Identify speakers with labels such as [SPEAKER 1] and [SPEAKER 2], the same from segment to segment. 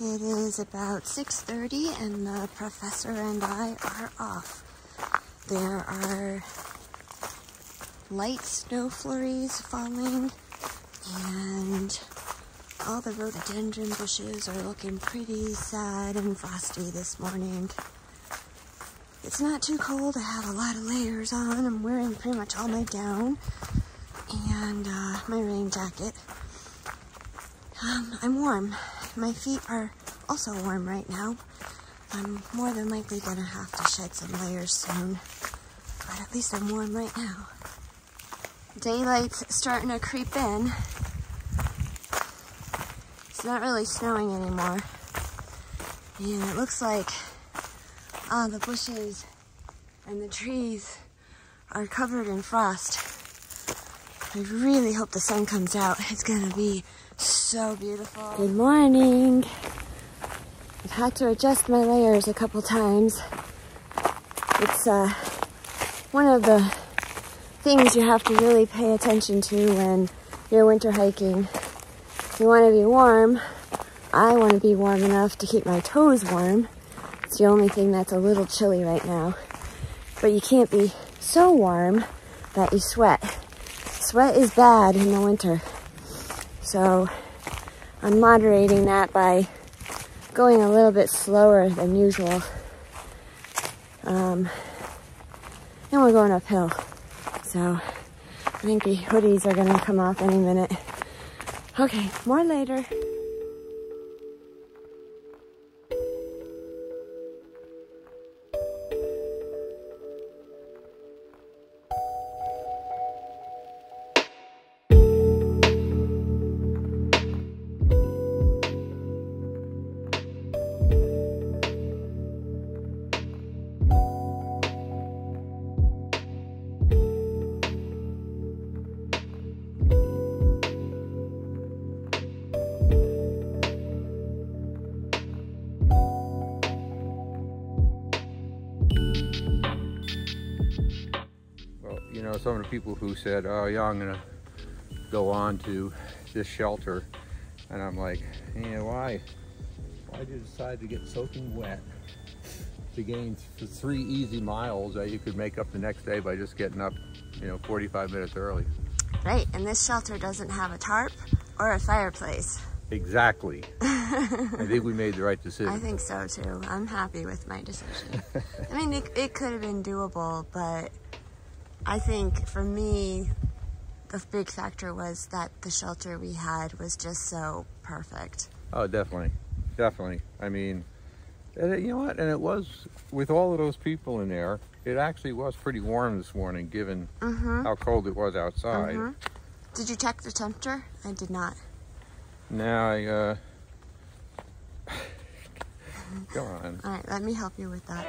[SPEAKER 1] It is about 6:30 and the professor and I are off. There are light snow flurries falling and all the rhododendron bushes are looking pretty sad and frosty this morning. It's not too cold. I have a lot of layers on. I'm wearing pretty much all my down and my rain jacket. I'm warm. My feet are also warm right now. I'm more than likely gonna have to shed some layers soon, but at least I'm warm right now. Daylight's starting to creep in. It's not really snowing anymore. And it looks like the bushes and the trees are covered in frost. I really hope the sun comes out. It's gonna be so beautiful. Good morning. I've had to adjust my layers a couple times. It's one of the things you have to really pay attention to when you're winter hiking. You want to be warm. I want to be warm enough to keep my toes warm. It's the only thing that's a little chilly right now. But you can't be so warm that you sweat. Sweat is bad in the winter. So I'm moderating that by going a little bit slower than usual. And we're going uphill. So I think the hoodies are gonna come off any minute. Okay, more later.
[SPEAKER 2] You know, some of the people who said, oh yeah, I'm gonna go on to this shelter, and I'm like, yeah, why did you decide to get soaking wet to gain 3 easy miles that you could make up the next day by just getting up, 45 minutes early?
[SPEAKER 1] Right, and this shelter doesn't have a tarp or a fireplace.
[SPEAKER 2] Exactly. I think we made the right decision.
[SPEAKER 1] I think so too. I'm happy with my decision. I mean, it could have been doable, but I think for me, the big factor was that the shelter we had was just so perfect.
[SPEAKER 2] Oh, definitely. Definitely. I mean, you know what? And it was, with all of those people in there, it actually was pretty warm this morning, given how cold it was outside.
[SPEAKER 1] Did you check the temperature? I did not.
[SPEAKER 2] No, go on.
[SPEAKER 1] All right, let me help you with that.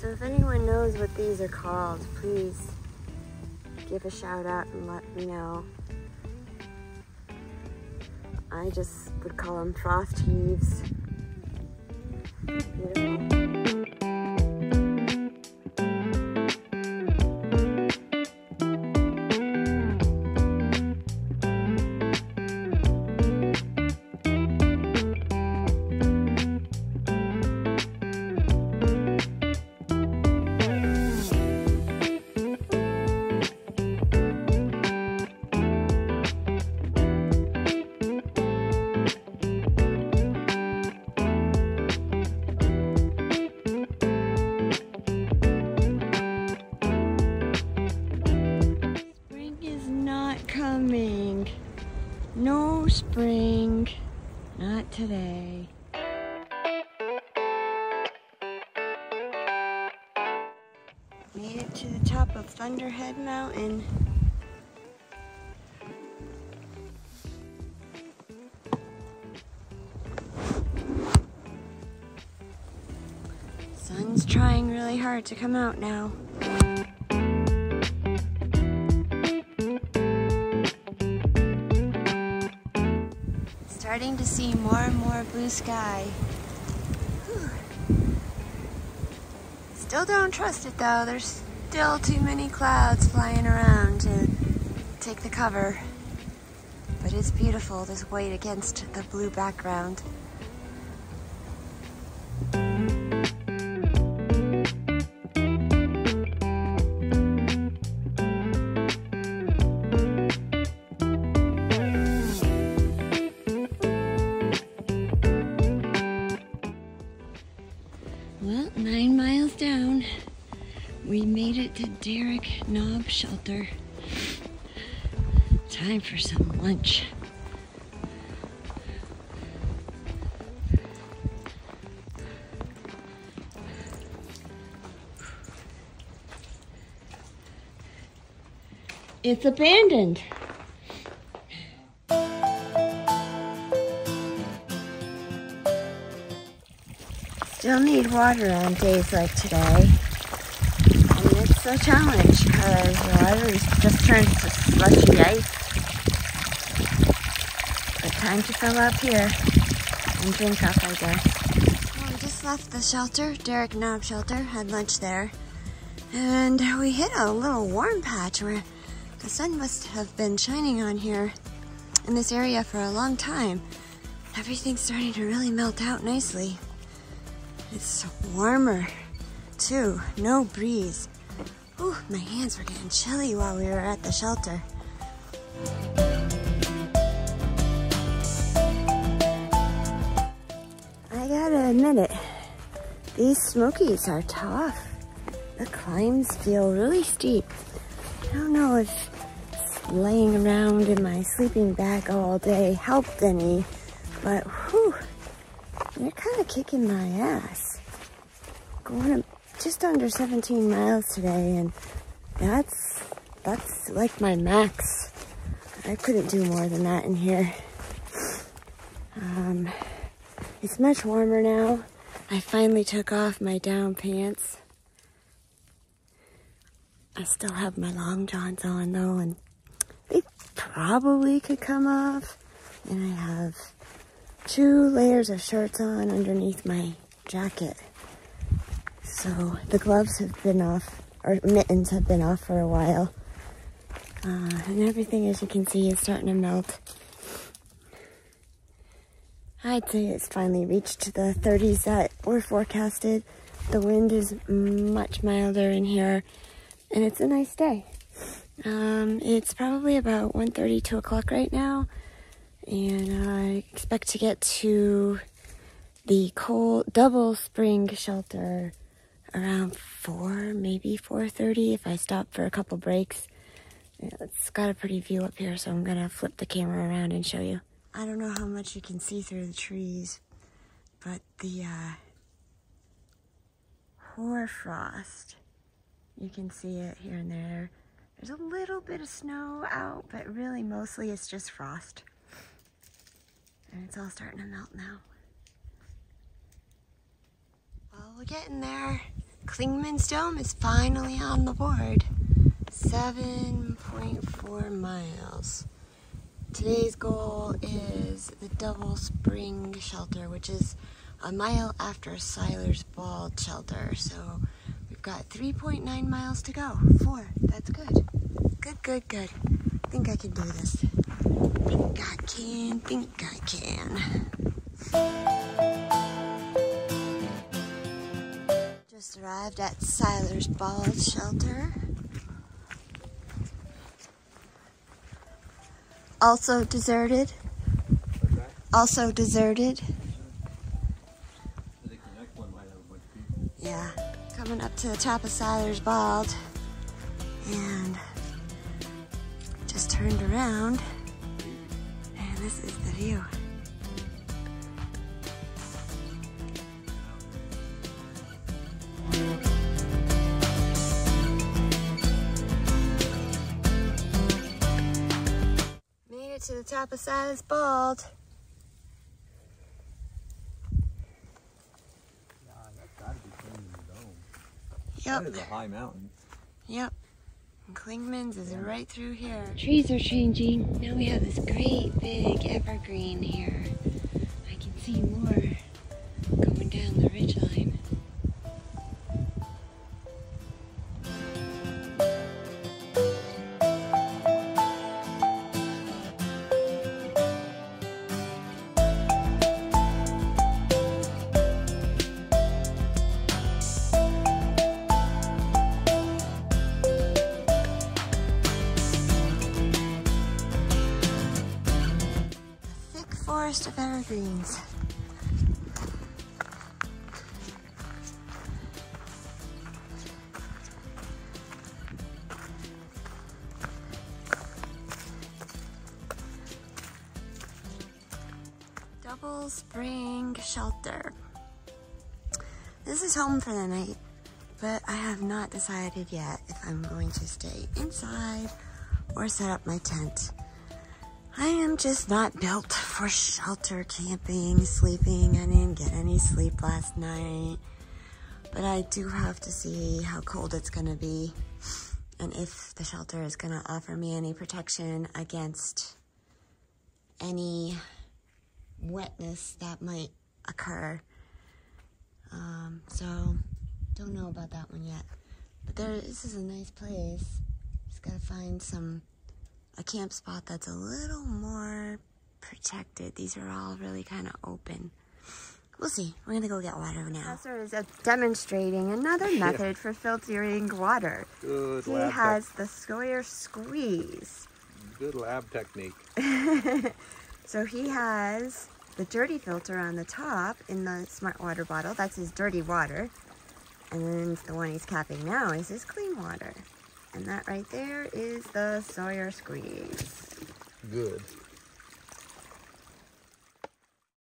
[SPEAKER 1] So if anyone knows what these are called, please give a shout out and let me know. I just would call them frost heaves. Beautiful. Coming. No spring. Not today. Made it to the top of Thunderhead Mountain. Sun's trying really hard to come out now. starting to see more and more blue sky. Whew. Still don't trust it though. There's still too many clouds flying around to take the cover. But it's beautiful, this white against the blue background. Well, 9 miles down, we made it to Derrick Knob Shelter. Time for some lunch. It's abandoned. Still need water on days like today. And it's a challenge because the water's just turned to slushy ice. But time to fill up here and drink up, I guess. Well, we just left the shelter, Derrick Knob Shelter, had lunch there. And we hit a little warm patch where the sun must have been shining on here in this area for a long time. Everything's starting to really melt out nicely. It's warmer too, no breeze. Ooh, my hands were getting chilly while we were at the shelter. I gotta admit it, these Smokies are tough. The climbs feel really steep. I don't know if laying around in my sleeping bag all day helped any, but whew, they're kind of kicking my ass. Going just under 17 miles today, and that's like my max. I couldn't do more than that in here. It's much warmer now. I finally took off my down pants. I still have my long johns on though, and they probably could come off. And I have 2 layers of shirts on underneath my jacket. So the gloves have been off, or mittens have been off for a while. And everything, as you can see, is starting to melt. I'd say it's finally reached the 30s that were forecasted. The wind is much milder in here, and it's a nice day. It's probably about 1:30, 2 o'clock right now, and I expect to get to the cold double spring shelter around 4, maybe 4:30 if I stop for a couple breaks. It's got a pretty view up here, so I'm gonna flip the camera around and show you. I don't know how much you can see through the trees, but the hoar frost, you can see it here and there. There's a little bit of snow out, but really mostly it's just frost. And it's all starting to melt now. Well, we're getting there. Klingman's Dome is finally on the board. 7.4 miles. Today's goal is the Double Spring Shelter, which is a mile after Siler's Bald Shelter. So we've got 3.9 miles to go. 4, that's good. Good. I think I can do this. Think I can. Just arrived at Siler's Bald Shelter. Also deserted. Also deserted. Yeah, coming up to the top of Siler's Bald, and just turned around, and this is the view. Made it to the top of Siler's Bald. Yep.
[SPEAKER 2] That is a high mountain.
[SPEAKER 1] Yep. And Klingman's is right through here. Trees are changing. Now we have this great big evergreen here. more greens. Double Spring Shelter. This is home for the night, but I have not decided yet if I'm going to stay inside or set up my tent. I am just not built for shelter camping, sleeping. I didn't get any sleep last night, but I do have to see how cold it's gonna be and if the shelter is gonna offer me any protection against any wetness that might occur. So don't know about that one yet, but this is a nice place. Just gotta find a camp spot that's a little more protected. These are all really kind of open. We'll see. We're gonna go get water now. Professor is demonstrating another method for filtering water.
[SPEAKER 2] Good
[SPEAKER 1] he has the Sawyer squeeze.
[SPEAKER 2] Good lab technique.
[SPEAKER 1] So he has the dirty filter on the top in the Smart Water bottle. That's his dirty water. And then the one he's capping now is his clean water. And that right there is the Sawyer squeeze.
[SPEAKER 2] Good.